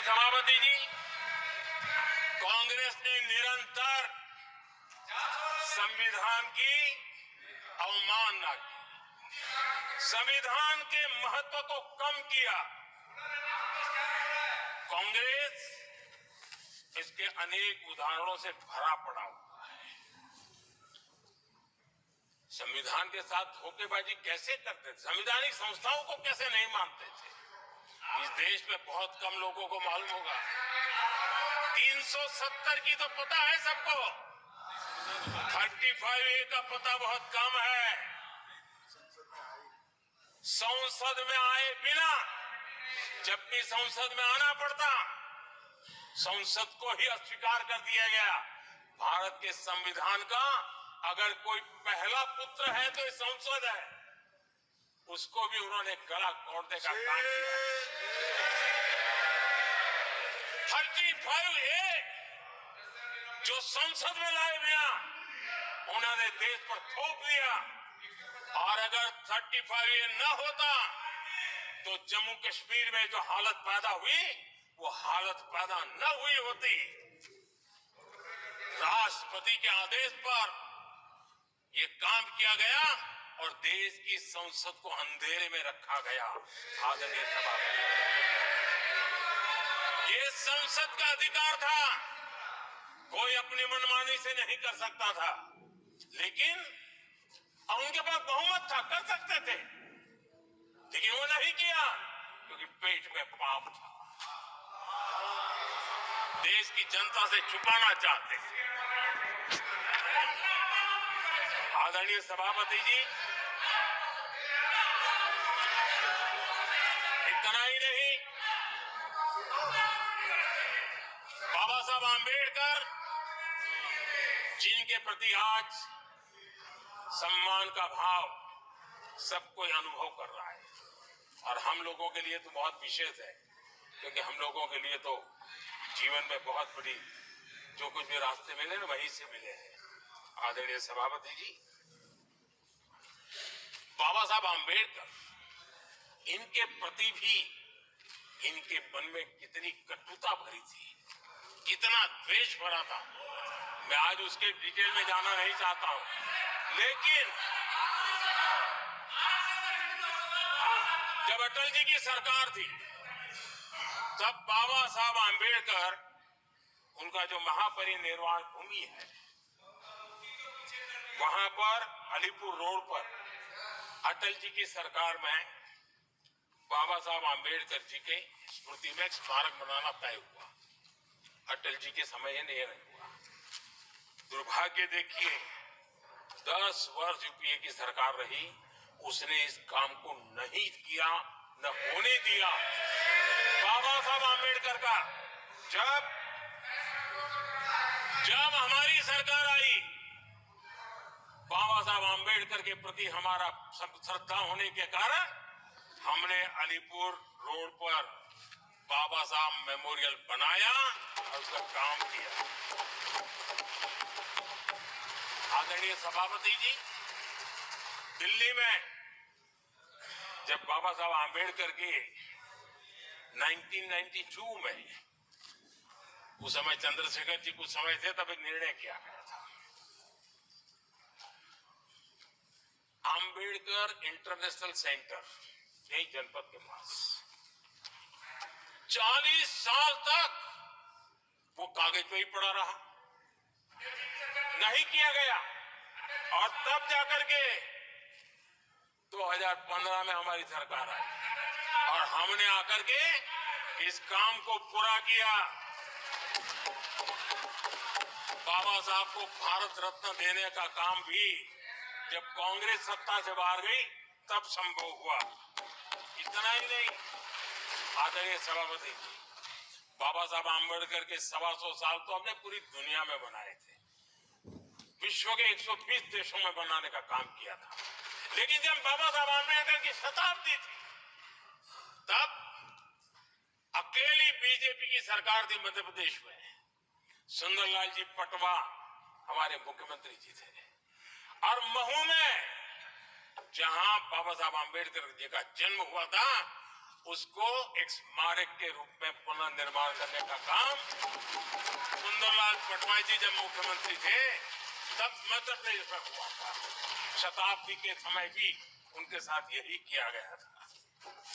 सभापति जी, कांग्रेस ने निरंतर संविधान की अवमानना की, संविधान के महत्व को कम किया। कांग्रेस इसके अनेक उदाहरणों से भरा पड़ा हुआ है। संविधान के साथ धोखेबाजी कैसे करते थे, संवैधानिक संस्थाओं को कैसे नहीं मानते थे, इस देश में बहुत कम लोगों को मालूम होगा। 370 की तो पता है सबको, 35A का पता बहुत कम है। संसद में आए बिना, जबकि संसद में आना पड़ता, संसद को ही अस्वीकार कर दिया गया। भारत के संविधान का अगर कोई पहला पुत्र है तो इस संसद है, उसको भी उन्होंने गला घोटने का काम किया। 35A जो संसद में लाए बिना उन्होंने देश पर थोप दिया, और अगर 35A न होता तो जम्मू कश्मीर में जो हालत पैदा हुई वो हालत पैदा न हुई होती। राष्ट्रपति के आदेश पर यह काम किया गया और देश की संसद को अंधेरे में रखा गया। आदरणीय सभापति, ये संसद का अधिकार था, कोई अपनी मनमानी से नहीं कर सकता था, लेकिन उनके पास बहुमत था, कर सकते थे, लेकिन वो नहीं किया क्योंकि पेट में पाप था, देश की जनता से छुपाना चाहते थे। आदरणीय सभापति जी, इतना ही नहीं, बाबा साहब आंबेडकर जिनके प्रति आज सम्मान का भाव सब कोई अनुभव कर रहा है, और हम लोगों के लिए तो बहुत विशेष है, क्योंकि हम लोगों के लिए तो जीवन में बहुत बड़ी जो कुछ भी रास्ते मिले ना वहीं से मिले हैं। आदरणीय सभापति जी, बाबा साहब आंबेडकर, इनके प्रति भी इनके मन में कितनी कटुता भरी थी, कितना द्वेष भरा था, मैं आज उसके डिटेल में जाना नहीं चाहता हूं, लेकिन जब अटल जी की सरकार थी तब बाबा साहब आंबेडकर, उनका जो महापरिनिर्वाण भूमि है, वहां पर अलीपुर रोड पर अटल जी की सरकार में बाबा साहब आंबेडकर जी के स्मृति में एक स्मारक बनाना तय हुआ। अटल जी के समय ये नहीं हुआ। दुर्भाग्य देखिए, 10 वर्ष यूपीए की सरकार रही, उसने इस काम को नहीं किया, न होने दिया। बाबा साहब आंबेडकर का जब हमारी सरकार आई, बाबा साहब आंबेडकर के प्रति हमारा श्रद्धा होने के कारण हमने अलीपुर रोड पर बाबा साहब मेमोरियल बनाया और उसका काम किया। आदरणीय सभापति जी, दिल्ली में जब बाबा साहब आंबेडकर के 1992 में, उस समय चंद्रशेखर जी कुछ समय थे, तब एक निर्णय किया गया था, आंबेडकर इंटरनेशनल सेंटर, यही जनपद के पास, 40 साल तक वो कागज पे ही पड़ा रहा, नहीं किया गया, और तब जाकर के 2015 में हमारी सरकार आई और हमने आकर के इस काम को पूरा किया। बाबा साहब को भारत रत्न देने का काम भी जब कांग्रेस सत्ता से बाहर गई तब संभव हुआ। इतना ही नहीं, आदरणीय सभापति जी, बाबा साहब आंबेडकर के 125 साल तो हमने पूरी दुनिया में बनाए थे, विश्व के 120 देशों में बनाने का काम किया था, लेकिन जब बाबा साहब आंबेडकर की शताब्दी थी तब अकेली बीजेपी की सरकार थी मध्य प्रदेश में। सुंदरलाल जी पटवा हमारे मुख्यमंत्री जी थे, और महू में जहां बाबा साहब आंबेडकर जी का जन्म हुआ था, उसको एक स्मारक के रूप में पुनर्निर्माण करने का काम सुंदरलाल पटवारी जी जब मुख्यमंत्री थे तब मध्य प्रदेश में हुआ था। शताब्दी के समय भी उनके साथ यही किया गया था।